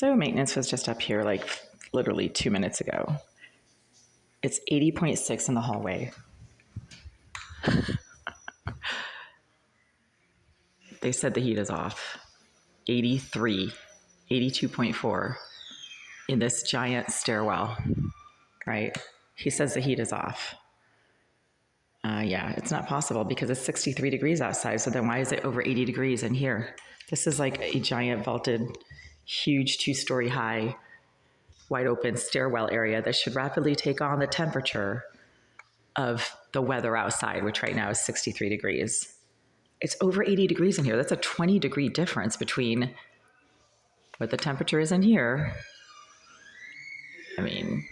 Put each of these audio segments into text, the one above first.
So maintenance was just up here like literally 2 minutes ago. It's 80.6 in the hallway. They said the heat is off. 83, 82.4 in this giant stairwell, right? He says the heat is off. Yeah, it's not possible because it's 63 degrees outside. So then why is it over 80 degrees in here? This is like a giant vaulted, huge 2-story high, wide open stairwell area that should rapidly take on the temperature of the weather outside, which right now is 63 degrees. It's over 80 degrees in here. That's a 20-degree difference between what the temperature is in here. I mean,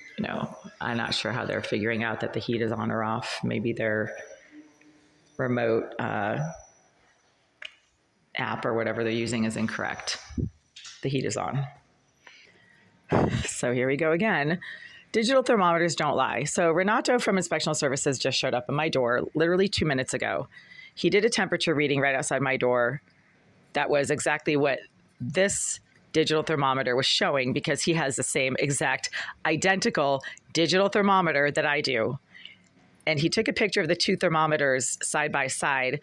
I'm not sure how they're figuring out that the heat is on or off. Maybe their remote app or whatever they're using is incorrect. The heat is on. So here we go again. Digital thermometers don't lie. So Renato from Inspectional Services just showed up at my door literally 2 minutes ago. He did a temperature reading right outside my door. That was exactly what this digital thermometer was showing because he has the same exact identical digital thermometer that I do. And he took a picture of the two thermometers side by side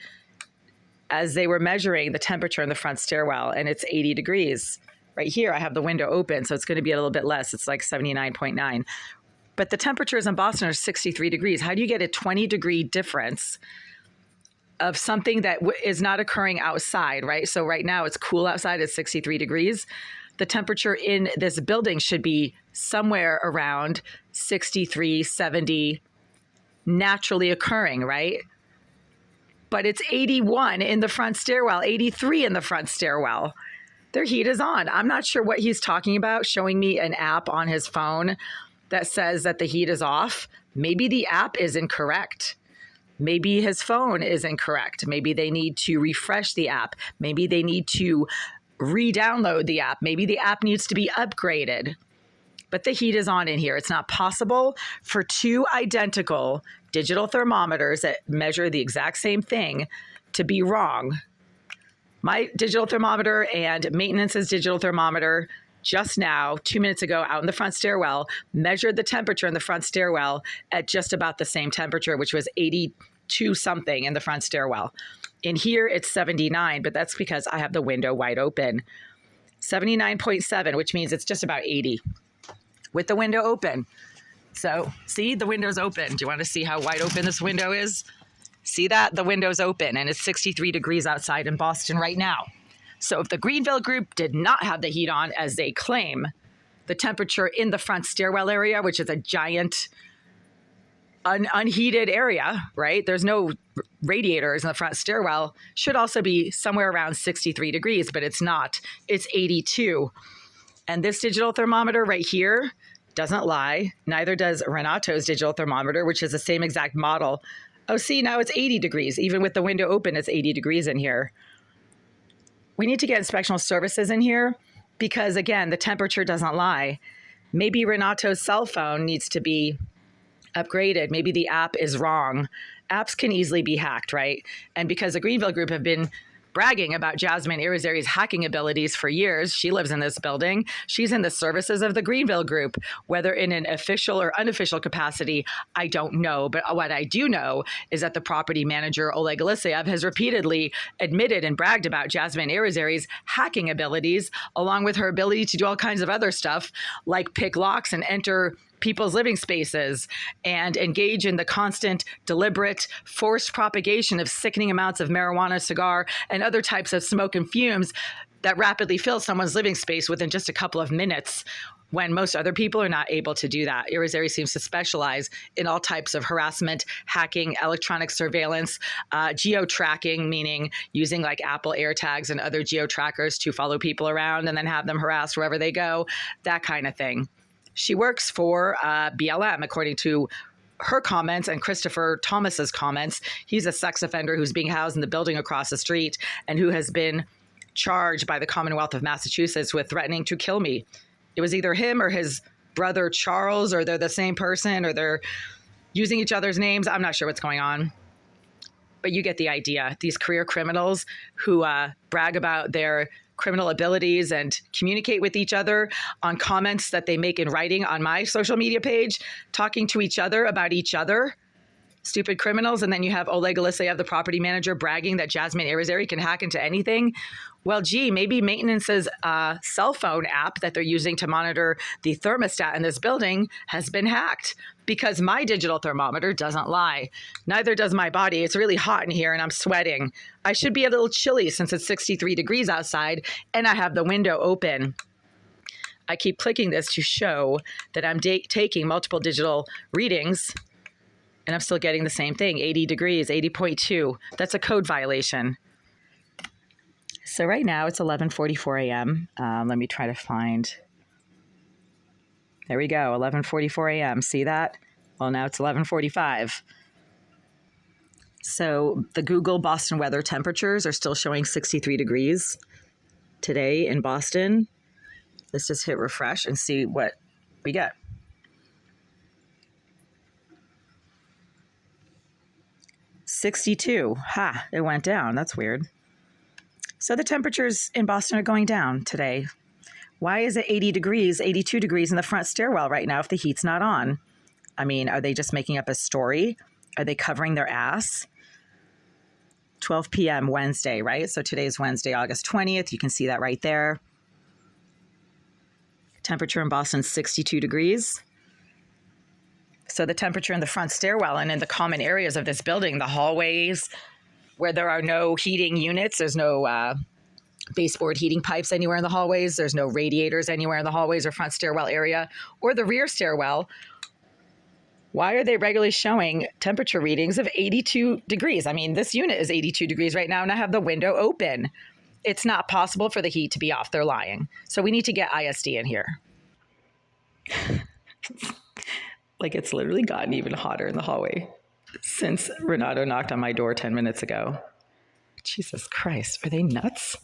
as they were measuring the temperature in the front stairwell, and it's 80 degrees. Right here, I have the window open, so it's going to be a little bit less. It's like 79.9. But the temperatures in Boston are 63 degrees. How do you get a 20-degree difference of something that is not occurring outside, right? So right now it's cool outside at 63 degrees. The temperature in this building should be somewhere around 63, 70, naturally occurring, right? But it's 81 in the front stairwell, 83 in the front stairwell. Their heat is on. I'm not sure what he's talking about, showing me an app on his phone that says that the heat is off. Maybe the app is incorrect. Maybe his phone is incorrect. Maybe they need to refresh the app. Maybe they need to re-download the app. Maybe the app needs to be upgraded. But the heat is on in here. It's not possible for two identical digital thermometers that measure the exact same thing to be wrong. My digital thermometer and maintenance's digital thermometer just now, 2 minutes ago, out in the front stairwell, measured the temperature in the front stairwell at just about the same temperature, which was 82 something in the front stairwell. In here, it's 79, but that's because I have the window wide open. 79.7, which means it's just about 80 with the window open. So see, the window's open. Do you want to see how wide open this window is? See that? The window's open and it's 63 degrees outside in Boston right now. So if the Greenville group did not have the heat on, as they claim, the temperature in the front stairwell area, which is a giant unheated area, right? There's no radiators in the front stairwell, should also be somewhere around 63 degrees, but it's not. It's 82. And this digital thermometer right here doesn't lie. Neither does Renato's digital thermometer, which is the same exact model. Oh, see, now it's 80 degrees. Even with the window open, it's 80 degrees in here. We need to get Inspectional Services in here because, again, the temperature doesn't lie. Maybe Renato's cell phone needs to be upgraded. Maybe the app is wrong. Apps can easily be hacked, right? And because the Greenville group have been bragging about Jasmine Irizarry's hacking abilities for years. She lives in this building. She's in the services of the Greenville group, whether in an official or unofficial capacity, I don't know. But what I do know is that the property manager, Oleg Alisiev, has repeatedly admitted and bragged about Jasmine Irizarry's hacking abilities, along with her ability to do all kinds of other stuff, like pick locks and enter people's living spaces and engage in the constant, deliberate, forced propagation of sickening amounts of marijuana, cigar, and other types of smoke and fumes that rapidly fill someone's living space within just a couple of minutes, when most other people are not able to do that. Irizarry seems to specialize in all types of harassment, hacking, electronic surveillance, geo-tracking, meaning using like Apple AirTags and other geo-trackers to follow people around and then have them harassed wherever they go, that kind of thing. She works for BLM, according to her comments and Christopher Thomas's comments. He's a sex offender who's being housed in the building across the street and who has been charged by the Commonwealth of Massachusetts with threatening to kill me. It was either him or his brother Charles, or they're the same person, or they're using each other's names. I'm not sure what's going on. But you get the idea. These career criminals who brag about their criminal abilities and communicate with each other on comments that they make in writing on my social media page, talking to each other about each other. Stupid criminals. And then you have Oleg Alisiev, the property manager, bragging that Jasmine Irizarry can hack into anything. Well, gee, maybe maintenance's cell phone app that they're using to monitor the thermostat in this building has been hacked, because my digital thermometer doesn't lie. Neither does my body. It's really hot in here and I'm sweating. I should be a little chilly since it's 63 degrees outside and I have the window open. I keep clicking this to show that I'm taking multiple digital readings, and I'm still getting the same thing, 80 degrees, 80.2. That's a code violation. So right now it's 11:44 a.m. Let me try to find, there we go, 11:44 a.m. See that? Well, now it's 11:45. So the Google Boston weather temperatures are still showing 63 degrees today in Boston. Let's just hit refresh and see what we get. 62. Ha, it went down. That's weird. So the temperatures in Boston are going down today. Why is it 80 degrees, 82 degrees in the front stairwell right now if the heat's not on? I mean, are they just making up a story? Are they covering their ass? 12 p.m. Wednesday, right? So today's Wednesday, August 20th. You can see that right there. Temperature in Boston, 62 degrees. So the temperature in the front stairwell and in the common areas of this building, the hallways where there are no heating units, there's no baseboard heating pipes anywhere in the hallways, there's no radiators anywhere in the hallways or front stairwell area or the rear stairwell. Why are they regularly showing temperature readings of 82 degrees? I mean, this unit is 82 degrees right now and I have the window open. It's not possible for the heat to be off. They're lying. So we need to get ISD in here. Like, it's literally gotten even hotter in the hallway since Renato knocked on my door 10 minutes ago. Jesus Christ, are they nuts?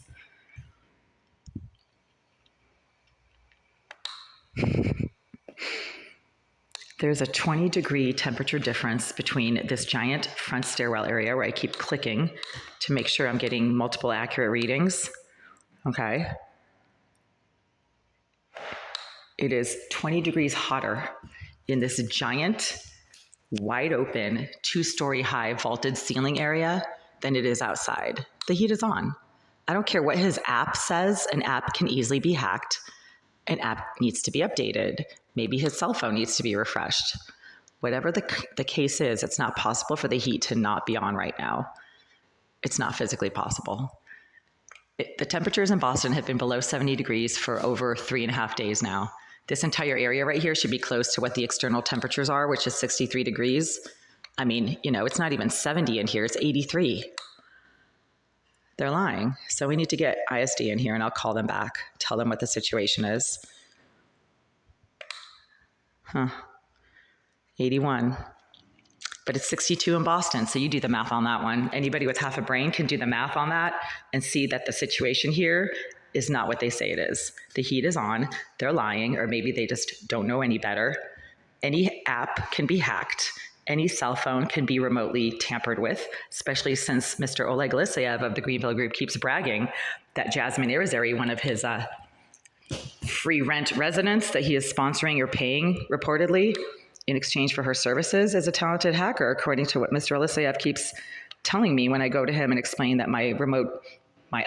There's a 20-degree temperature difference between this giant front stairwell area where I keep clicking to make sure I'm getting multiple accurate readings. Okay. It is 20 degrees hotter in this giant, wide open, 2-story high vaulted ceiling area than it is outside. The heat is on. I don't care what his app says. An app can easily be hacked. An app needs to be updated. Maybe his cell phone needs to be refreshed. Whatever the case is, it's not possible for the heat to not be on right now. It's not physically possible. The temperatures in Boston have been below 70 degrees for over 3.5 days now. This entire area right here should be close to what the external temperatures are, which is 63 degrees. I mean, you know, it's not even 70 in here, it's 83. They're lying. So we need to get ISD in here and I'll call them back, tell them what the situation is. 81. But it's 62 in Boston, so you do the math on that one. Anybody with half a brain can do the math on that and see that the situation here is not what they say it is. The heat is on, they're lying, or maybe they just don't know any better. Any app can be hacked. Any cell phone can be remotely tampered with, especially since Mr. Oleg Alisiev of the Greenville Group keeps bragging that Jasmine Irizarry, one of his free rent residents that he is sponsoring or paying reportedly in exchange for her services, is a talented hacker, according to what Mr. Alisiev keeps telling me when I go to him and explain that my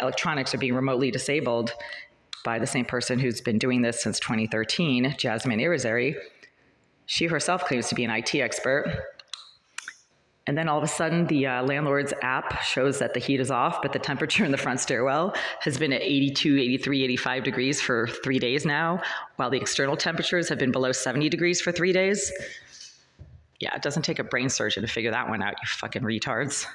electronics are being remotely disabled by the same person who's been doing this since 2013, Jasmine Irizarry. She herself claims to be an IT expert. And then all of a sudden, the landlord's app shows that the heat is off, but the temperature in the front stairwell has been at 82, 83, 85 degrees for 3 days now, while the external temperatures have been below 70 degrees for 3 days. Yeah, it doesn't take a brain surgeon to figure that one out, you fucking retards.